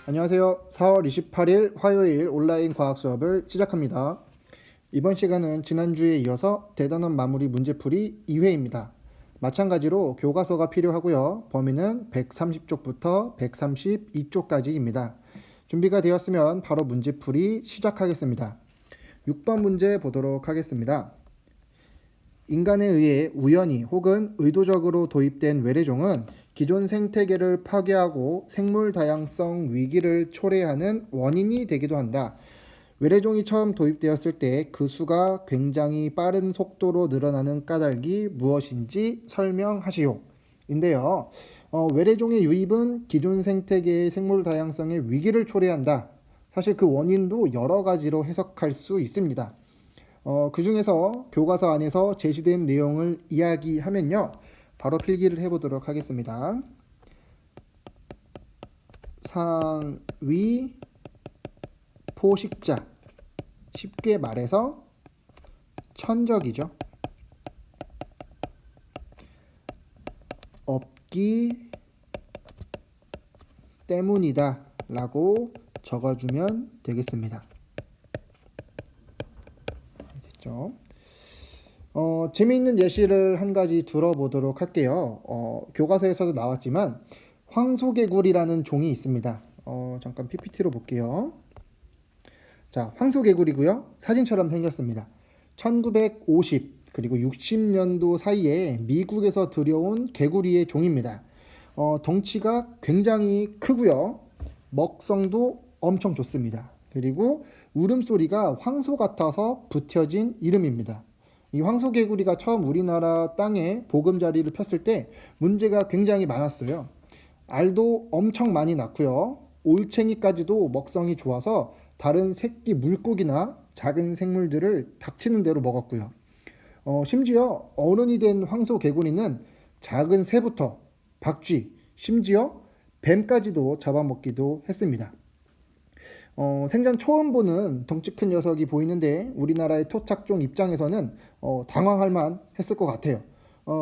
안녕하세요. 4월 28일 화요일 온라인 과학 수업을 시작합니다. 이번 시간은 지난주에 이어서 대단원 마무리 문제풀이 2회입니다. 마찬가지로 교과서가 필요하고요. 범위는 130쪽부터 132쪽까지입니다. 준비가 되었으면 바로 문제풀이 시작하겠습니다. 6번 문제 보도록 하겠습니다. 인간에 의해 우연히 혹은 의도적으로 도입된 외래종은 기존 생태계를 파괴하고 생물 다양성 위기를 초래하는 원인이 되기도 한다. 외래종이 처음 도입되었을 때 그 수가 굉장히 빠른 속도로 늘어나는 까닭이 무엇인지 설명하시오. 인데요. 외래종의 유입은 기존 생태계의 생물 다양성의 위기를 초래한다. 사실 그 원인도 여러 가지로 해석할 수 있습니다. 그 중에서 교과서 안에서 제시된 내용을 이야기하면요. 바로 필기를 해보도록 하겠습니다. 상위 포식자. 쉽게 말해서 천적이죠. 없기 때문이다 라고 적어주면 되겠습니다. 됐죠? 재미있는 예시를 한 가지 들어보도록 할게요. 교과서에서도 나왔지만 황소개구리라는 종이 있습니다. 잠깐 PPT로 볼게요. 자, 황소개구리고요. 사진처럼 생겼습니다. 1950 그리고 60년도 사이에 미국에서 들여온 개구리의 종입니다. 덩치가 굉장히 크고요. 먹성도 엄청 좋습니다. 그리고 울음소리가 황소 같아서 붙여진 이름입니다. 이 황소개구리가 처음 우리나라 땅에 보금자리를 폈을 때 문제가 굉장히 많았어요. 알도 엄청 많이 낳고요. 올챙이까지도 먹성이 좋아서 다른 새끼 물고기나 작은 생물들을 닥치는 대로 먹었고요. 심지어 어른이 된 황소개구리는 작은 새부터 박쥐, 심지어 뱀까지도 잡아먹기도 했습니다. 생전 처음 보는 덩치 큰 녀석이 보이는데 우리나라의 토착종 입장에서는 당황할 만 했을 것 같아요.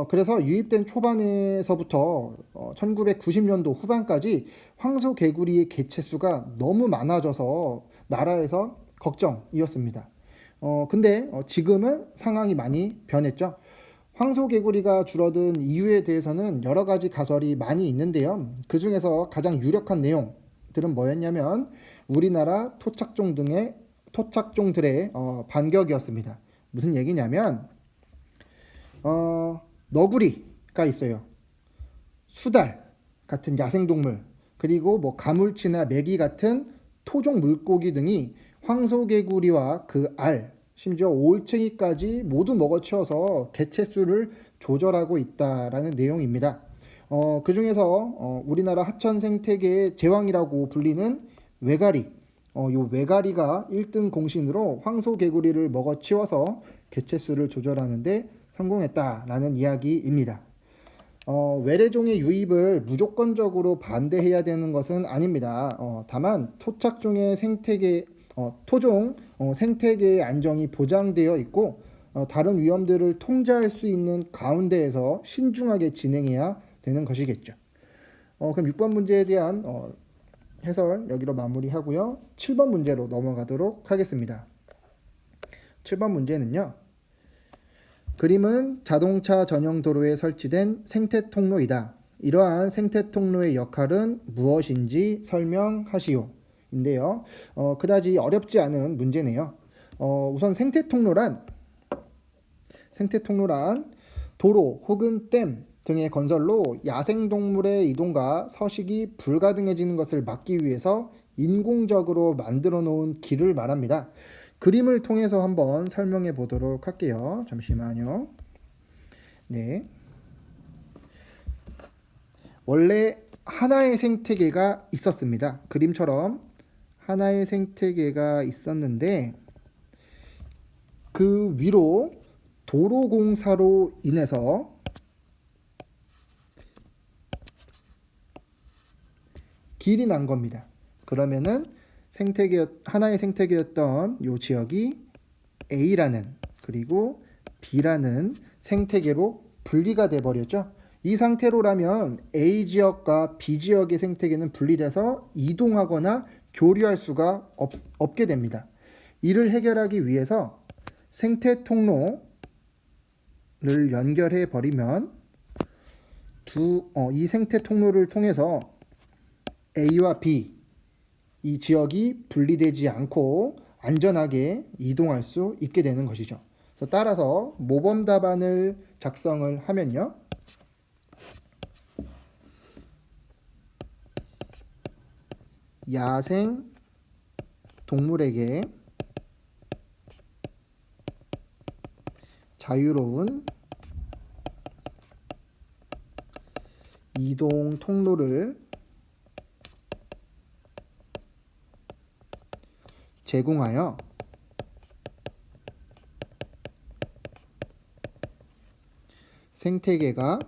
그래서 유입된 초반에서부터 1990년도 후반까지 황소개구리의 개체수가 너무 많아져서 나라에서 걱정이었습니다. 근데 지금은 상황이 많이 변했죠. 황소개구리가 줄어든 이유에 대해서는 여러 가지 가설이 많이 있는데요. 그 중에서 가장 유력한 내용들은 뭐였냐면 우리나라 토착종들의 반격이었습니다. 무슨 얘기냐면 너구리가 있어요. 수달 같은 야생동물, 그리고 뭐 가물치나 메기 같은 토종 물고기 등이 황소개구리와 그 알, 심지어 올챙이까지 모두 먹어치워서 개체수를 조절하고 있다라는 내용입니다. 그 중에서 우리나라 하천 생태계의 제왕이라고 불리는 외가리, 요 외가리가 1등 공신으로 황소개구리를 먹어치워서 개체수를 조절하는데 성공했다라는 이야기입니다. 외래종의 유입을 무조건적으로 반대해야 되는 것은 아닙니다. 다만 토착종의 생태계, 토종 생태계의 안정이 보장되어 있고 다른 위험들을 통제할 수 있는 가운데에서 신중하게 진행해야 되는 것이겠죠. 그럼 6번 문제에 대한 해설 여기로 마무리하고요. 7번 문제로 넘어가도록 하겠습니다. 7번 문제는요. 그림은 자동차 전용 도로에 설치된 생태 통로이다. 이러한 생태 통로의 역할은 무엇인지 설명하시오. 인데요. 그다지 어렵지 않은 문제네요. 우선 생태 통로란 도로 혹은 댐 등의 건설로 야생동물의 이동과 서식이 불가능해지는 것을 막기 위해서 인공적으로 만들어 놓은 길을 말합니다. 그림을 통해서 한번 설명해 보도록 할게요. 잠시만요. 네. 원래 하나의 생태계가 있었습니다. 그림처럼 하나의 생태계가 있었는데 그 위로 도로 공사로 인해서 길이 난 겁니다. 그러면은 하나의 생태계였던 이 지역이 A라는 그리고 B라는 생태계로 분리가 돼 버렸죠. 이 상태로라면 A 지역과 B 지역의 생태계는 분리돼서 이동하거나 교류할 수가 없게 됩니다. 이를 해결하기 위해서 생태 통로를 연결해 버리면 이 생태 통로를 통해서 A와 B 이 지역이 분리되지 않고 안전하게 이동할 수 있게 되는 것이죠. 그래서 따라서 모범 답안을 작성을 하면요. 야생 동물에게 자유로운 이동 통로를 제공하여 생태계가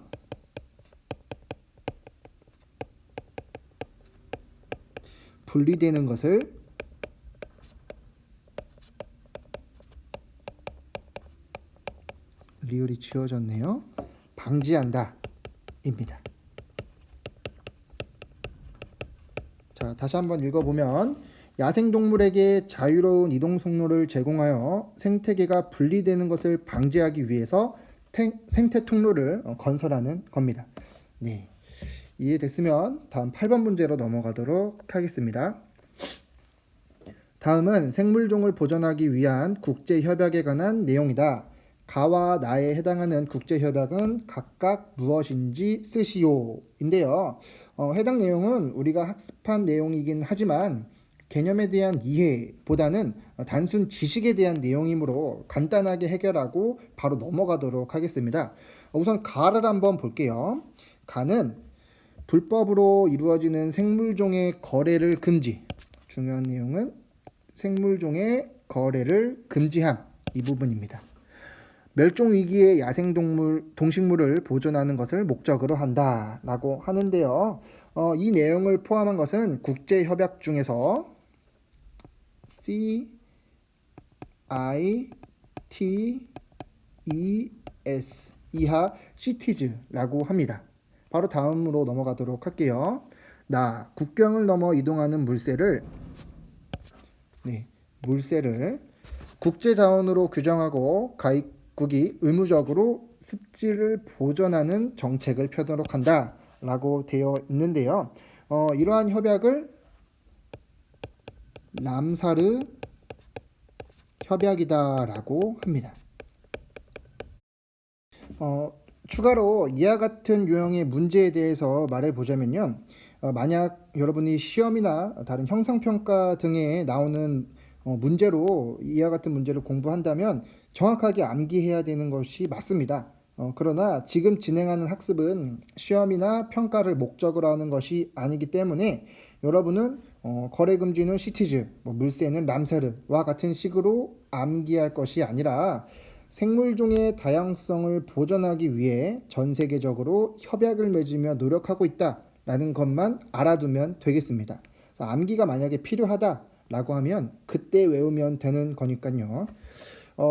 분리되는 것을 리을이 지워졌네요. 방지한다 입니다. 자, 다시 한번 읽어보면 야생동물에게 자유로운 이동 통로를 제공하여 생태계가 분리되는 것을 방지하기 위해서 생태 통로를 건설하는 겁니다. 네, 이해됐으면 다음 8번 문제로 넘어가도록 하겠습니다. 다음은 생물종을 보존하기 위한 국제협약에 관한 내용이다. 가와 나에 해당하는 국제협약은 각각 무엇인지 쓰시오인데요. 해당 내용은 우리가 학습한 내용이긴 하지만 개념에 대한 이해보다는 단순 지식에 대한 내용이므로 간단하게 해결하고 바로 넘어가도록 하겠습니다. 우선 가를 한번 볼게요. 가는 불법으로 이루어지는 생물종의 거래를 금지. 중요한 내용은 생물종의 거래를 금지함 이 부분입니다. 멸종 위기의 야생동물, 동식물을 보존하는 것을 목적으로 한다라고 하는데요. 이 내용을 포함한 것은 국제협약 중에서 CITES 이하 CITES라고 합니다. 바로 다음으로 넘어가도록 할게요. 국경을 넘어 이동하는 물새를 국제자원으로 규정하고 가입국이 의무적으로 습지를 보존하는 정책을 펴도록 한다 라고 되어 있는데요. 이러한 협약을 람사르 협약이다 라고 합니다. 추가로 이와 같은 유형의 문제에 대해서 말해보자면요. 만약 여러분이 시험이나 다른 형상평가 등에 나오는 문제로 이와 같은 문제를 공부한다면 정확하게 암기해야 되는 것이 맞습니다. 그러나 지금 진행하는 학습은 시험이나 평가를 목적으로 하는 것이 아니기 때문에 여러분은 거래금지는 시티즈, 물새는 람사르와 같은 식으로 암기할 것이 아니라 생물종의 다양성을 보존하기 위해 전 세계적으로 협약을 맺으며 노력하고 있다라는 것만 알아두면 되겠습니다. 암기가 만약에 필요하다라고 하면 그때 외우면 되는 거니까요.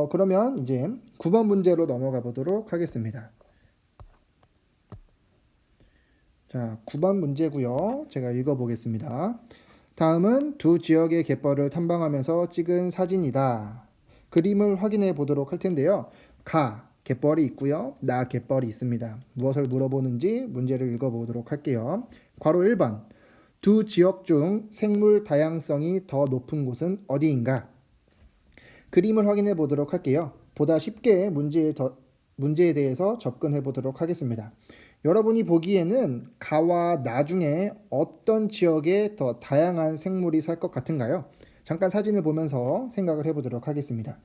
그러면 이제 9번 문제로 넘어가 보도록 하겠습니다. 자, 9번 문제고요. 제가 읽어보겠습니다. 다음은 두 지역의 갯벌을 탐방하면서 찍은 사진이다. 그림을 확인해 보도록 할 텐데요. 갯벌이 있고요. 갯벌이 있습니다. 무엇을 물어보는지 문제를 읽어보도록 할게요. 괄호 1번. 두 지역 중 생물 다양성이 더 높은 곳은 어디인가? 그림을 확인해 보도록 할게요. 보다 쉽게 문제에 대해서 접근해 보도록 하겠습니다. 여러분이 보기에는 가와 나 중에 어떤 지역에 더 다양한 생물이 살 것 같은가요? 잠깐 사진을 보면서 생각을 해보도록 하겠습니다.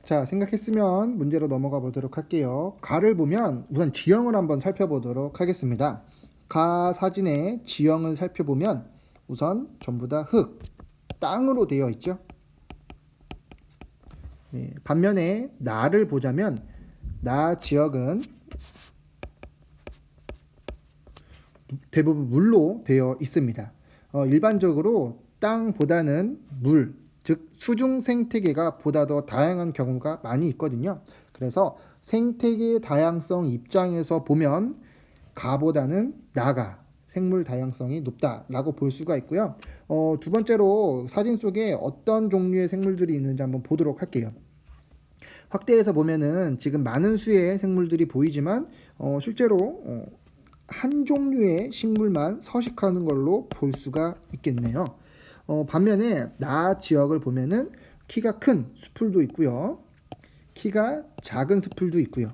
자, 생각했으면 문제로 넘어가 보도록 할게요. 가를 보면 우선 지형을 한번 살펴보도록 하겠습니다. 가 사진의 지형을 살펴보면 우선 전부 다 땅으로 되어 있죠. 반면에 나를 보자면 나 지역은 대부분 물로 되어 있습니다. 일반적으로 땅보다는 즉 수중 생태계가 보다 더 다양한 경우가 많이 있거든요. 그래서 생태계 다양성 입장에서 보면 가보다는 나가 생물 다양성이 높다라고 볼 수가 있고요. 두 번째로 사진 속에 어떤 종류의 생물들이 있는지 한번 보도록 할게요. 확대해서 보면은 지금 많은 수의 생물들이 보이지만 실제로 한 종류의 식물만 서식하는 걸로 볼 수가 있겠네요. 반면에 나 지역을 보면은 키가 큰 수풀도 있고요. 키가 작은 수풀도 있고요.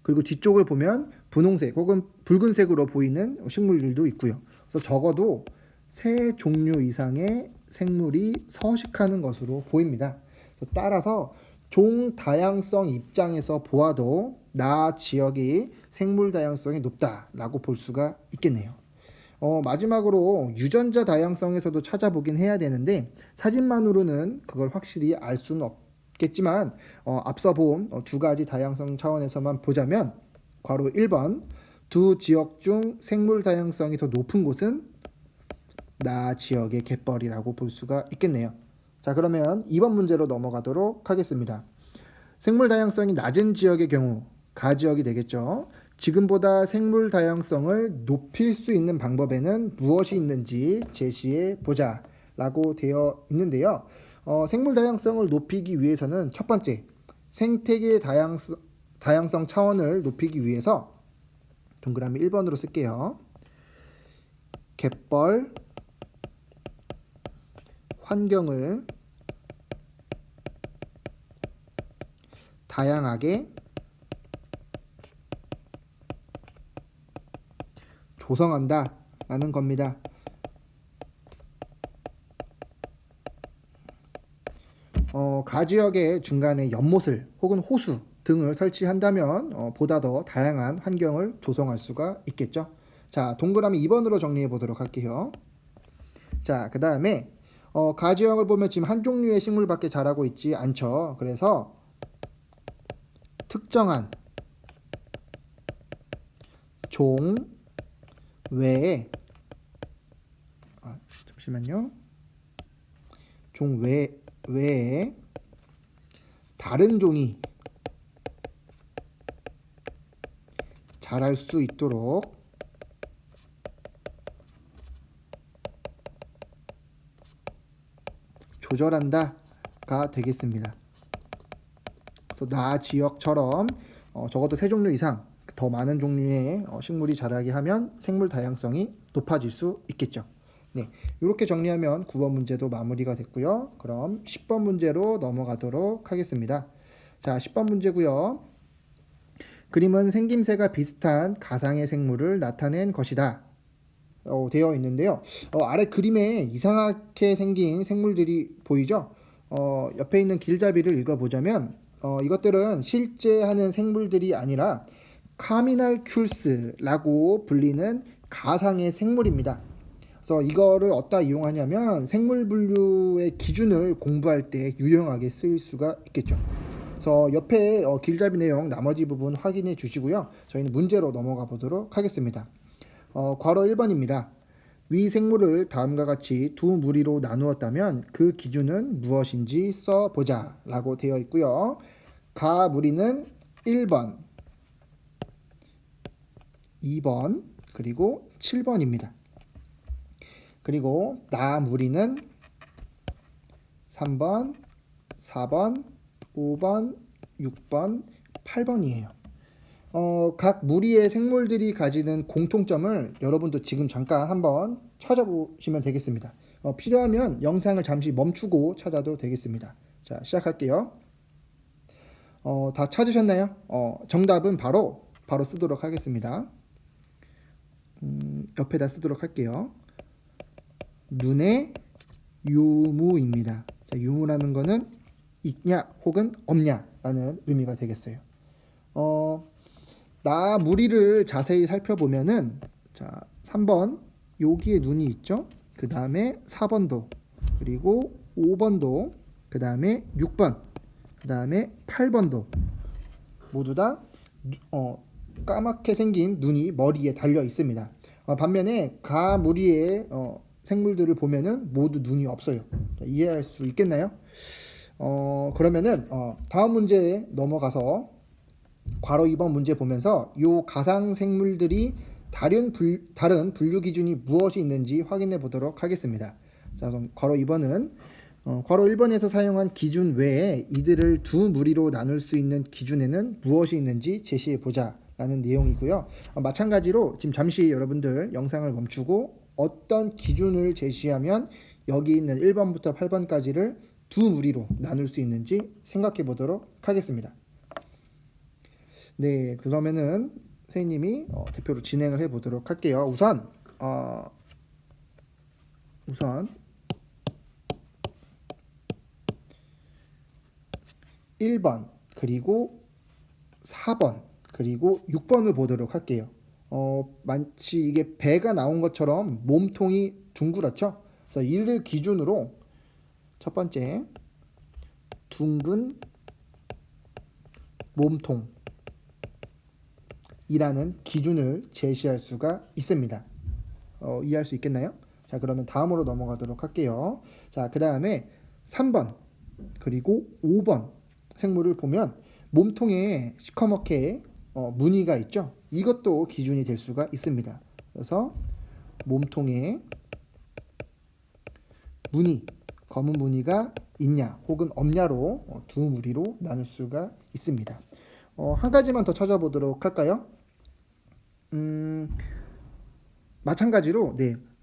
그리고 뒤쪽을 보면 분홍색 혹은 붉은색으로 보이는 식물들도 있고요. 그래서 적어도 3종류 이상의 생물이 서식하는 것으로 보입니다. 따라서 종 다양성 입장에서 보아도 나 지역이 생물 다양성이 높다라고 볼 수가 있겠네요. 마지막으로 유전자 다양성에서도 찾아보긴 해야 되는데 사진만으로는 그걸 확실히 알 수는 없겠지만 앞서 본 두 가지 다양성 차원에서만 보자면 괄호 1번 두 지역 중 생물 다양성이 더 높은 곳은 나 지역의 갯벌이라고 볼 수가 있겠네요. 자, 그러면 2번 문제로 넘어가도록 하겠습니다. 생물 다양성이 낮은 지역의 경우 가 지역이 되겠죠. 지금보다 생물 다양성을 높일 수 있는 방법에는 무엇이 있는지 제시해 보자 라고 되어 있는데요. 생물 다양성을 높이기 위해서는 첫 번째, 생태계 다양성 차원을 높이기 위해서 동그라미 1번으로 쓸게요. 갯벌 환경을 다양하게 조성한다 라는 겁니다. 가지역의 중간에 연못을 혹은 호수 등을 설치한다면 보다 더 다양한 환경을 조성할 수가 있겠죠. 자, 동그라미 2번으로 정리해 보도록 할게요. 자, 그 다음에 가지역을 보면 지금 한 종류의 식물밖에 자라고 있지 않죠. 그래서 특정한 종 외에 잠시만요. 종 외에 다른 종이 자랄 수 있도록 조절한다가 되겠습니다. 그래서 나 지역처럼 적어도 3종류 이상 더 많은 종류의 식물이 자라게 하면 생물 다양성이 높아질 수 있겠죠. 네, 이렇게 정리하면 9번 문제도 마무리가 됐고요. 그럼 10번 문제로 넘어가도록 하겠습니다. 자, 10번 문제고요. 그림은 생김새가 비슷한 가상의 생물을 나타낸 것이다. 되어 있는데요. 아래 그림에 이상하게 생긴 생물들이 보이죠? 옆에 있는 길잡이를 읽어보자면 이것들은 실제 하는 생물들이 아니라 카미날큘스라고 불리는 가상의 생물입니다. 그래서 이거를 어디다 이용하냐면 생물 분류의 기준을 공부할 때 유용하게 쓰일 수가 있겠죠. 그래서 옆에 길잡이 내용 나머지 부분 확인해 주시고요. 저희는 문제로 넘어가 보도록 하겠습니다. 괄호 1번입니다. 위 생물을 다음과 같이 두 무리로 나누었다면 그 기준은 무엇인지 써보자 라고 되어 있고요. 가 무리는 1번, 2번, 그리고 7번입니다. 그리고 나 무리는 3번, 4번, 5번, 6번, 8번이에요. 각 무리의 생물들이 가지는 공통점을 여러분도 지금 잠깐 한번 찾아보시면 되겠습니다. 필요하면 영상을 잠시 멈추고 찾아도 되겠습니다. 자, 시작할게요. 다 찾으셨나요? 정답은 바로 쓰도록 하겠습니다. 옆에다 쓰도록 할게요. 눈의 유무입니다. 자, 유무라는 거는 있냐 혹은 없냐라는 의미가 되겠어요. 나 무리를 자세히 살펴보면은 자, 3번 여기에 눈이 있죠. 그 다음에 4번도 그리고 5번도 그 다음에 6번 그 다음에 8번도 모두 다 까맣게 생긴 눈이 머리에 달려 있습니다. 반면에 가 무리의 생물들을 보면은 모두 눈이 없어요. 자, 이해할 수 있겠나요? 그러면은 다음 문제에 넘어가서 괄호 2번 문제 보면서 이 가상 생물들이 다른 분류 기준이 무엇이 있는지 확인해 보도록 하겠습니다. 자, 그럼 괄호 2번은 괄호 1번에서 사용한 기준 외에 이들을 두 무리로 나눌 수 있는 기준에는 무엇이 있는지 제시해 보자 라는 내용이고요. 마찬가지로 지금 잠시 여러분들 영상을 멈추고 어떤 기준을 제시하면 여기 있는 1번부터 8번까지를 두 무리로 나눌 수 있는지 생각해 보도록 하겠습니다. 네, 그러면은 선생님이 대표로 진행을 해 보도록 할게요. 우선 1번 그리고 4번 그리고 6번을 보도록 할게요. 마치 이게 배가 나온 것처럼 몸통이 둥그렇죠? 그래서 이를 기준으로 첫 번째 둥근 몸통이라는 기준을 제시할 수가 있습니다. 이해할 수 있겠나요? 자, 그러면 다음으로 넘어가도록 할게요. 자, 그 다음에 3번 그리고 5번 생물을 보면 몸통에 시커멓게 무늬가 있죠. 이것도 기준이 될 수가 있습니다. 그래서 몸통에 무늬, 검은 무늬가 있냐 혹은 없냐로 두 무리로 나눌 수가 있습니다. 한 가지만 더 찾아보도록 할까요? 마찬가지로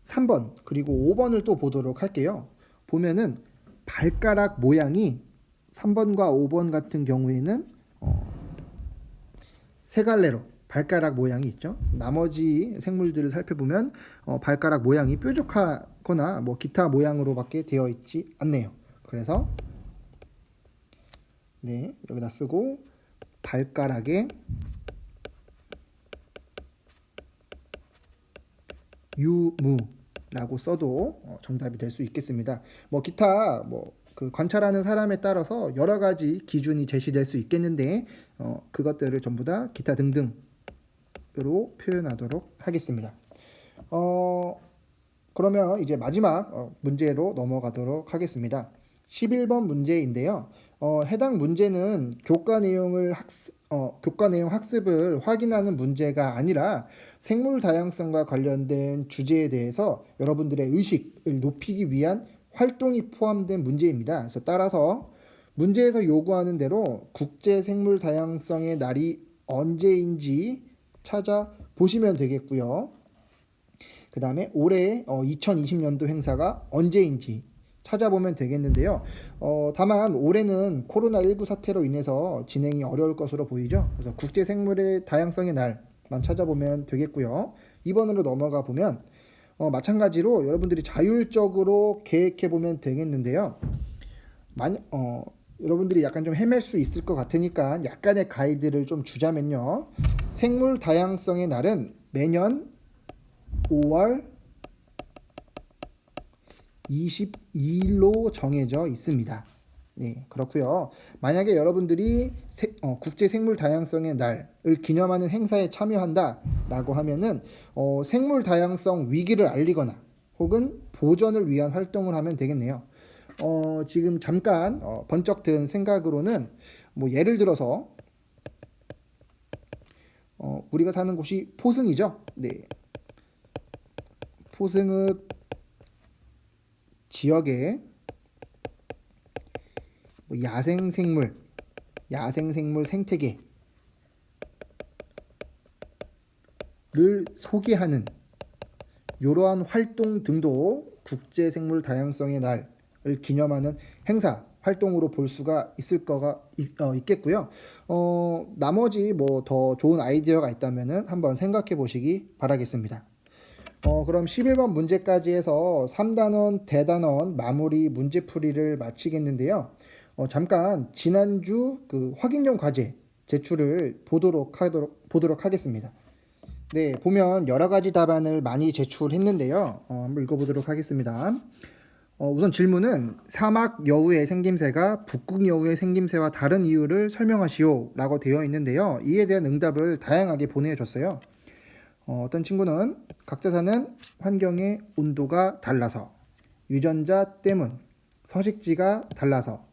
3번 그리고 5번을 또 보도록 할게요. 보면은 발가락 모양이 3번과 5번 같은 경우에는 세 갈래로 발가락 모양이 있죠. 나머지 생물들을 살펴보면 발가락 모양이 뾰족하거나 뭐 기타 모양으로밖에 되어 있지 않네요. 그래서 여기다 쓰고 발가락에 유무라고 써도 정답이 될 수 있겠습니다. 뭐 기타 그 관찰하는 사람에 따라서 여러 가지 기준이 제시될 수 있겠는데 그것들을 전부 다 기타 등등으로 표현하도록 하겠습니다. 그러면 이제 마지막 문제로 넘어가도록 하겠습니다. 11번 문제인데요. 해당 문제는 교과 내용 학습을 확인하는 문제가 아니라 생물 다양성과 관련된 주제에 대해서 여러분들의 의식을 높이기 위한 활동이 포함된 문제입니다. 그래서 따라서 문제에서 요구하는 대로 국제 생물 다양성의 날이 언제인지 찾아보시면 되겠고요. 그 다음에 올해 2020년도 행사가 언제인지 찾아보면 되겠는데요. 다만 올해는 코로나19 사태로 인해서 진행이 어려울 것으로 보이죠. 그래서 국제 생물의 다양성의 날만 찾아보면 되겠고요. 2번으로 넘어가 보면 마찬가지로 여러분들이 자율적으로 계획해 보면 되겠는데요. 여러분들이 약간 좀 헤맬 수 있을 것 같으니까 약간의 가이드를 좀 주자면요. 생물 다양성의 날은 매년 5월 22일로 정해져 있습니다. 네, 그렇고요. 만약에 여러분들이 국제 생물 다양성의 날을 기념하는 행사에 참여한다라고 하면은 생물 다양성 위기를 알리거나 혹은 보전을 위한 활동을 하면 되겠네요. 지금 잠깐 번쩍 든 생각으로는 뭐 예를 들어서 우리가 사는 곳이 포승이죠. 네. 포승읍 지역에 야생생물 생태계를 소개하는 이러한 활동 등도 국제생물 다양성의 날을 기념하는 행사 활동으로 볼 수가 있겠고요. 나머지 뭐 더 좋은 아이디어가 있다면 한번 생각해 보시기 바라겠습니다. 그럼 11번 문제까지 해서 3단원, 대단원 마무리 문제풀이를 마치겠는데요. 잠깐 지난주 그 확인용 과제 제출을 보도록 하겠습니다. 네, 보면 여러 가지 답안을 많이 제출했는데요. 한번 읽어보도록 하겠습니다. 우선 질문은 사막 여우의 생김새가 북극 여우의 생김새와 다른 이유를 설명하시오 라고 되어 있는데요. 이에 대한 응답을 다양하게 보내줬어요. 어떤 친구는 각자사는 환경의 온도가 달라서, 유전자 때문, 서식지가 달라서,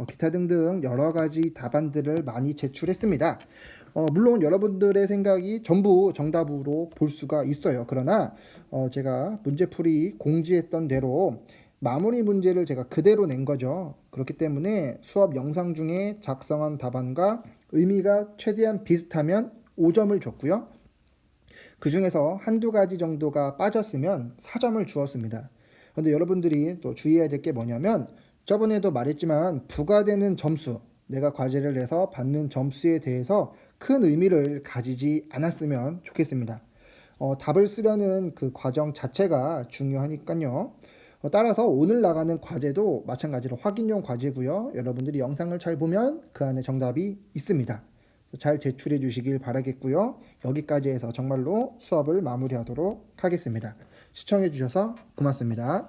기타 등등 여러 가지 답안들을 많이 제출했습니다. 물론 여러분들의 생각이 전부 정답으로 볼 수가 있어요. 그러나 제가 문제풀이 공지했던 대로 마무리 문제를 제가 그대로 낸 거죠. 그렇기 때문에 수업 영상 중에 작성한 답안과 의미가 최대한 비슷하면 5점을 줬고요. 그 중에서 한두 가지 정도가 빠졌으면 4점을 주었습니다. 그런데 여러분들이 또 주의해야 될 게 뭐냐면 저번에도 말했지만 부과되는 점수, 내가 과제를 내서 받는 점수에 대해서 큰 의미를 가지지 않았으면 좋겠습니다. 답을 쓰려는 그 과정 자체가 중요하니까요. 따라서 오늘 나가는 과제도 마찬가지로 확인용 과제고요. 여러분들이 영상을 잘 보면 그 안에 정답이 있습니다. 잘 제출해 주시길 바라겠고요. 여기까지 해서 정말로 수업을 마무리하도록 하겠습니다. 시청해 주셔서 고맙습니다.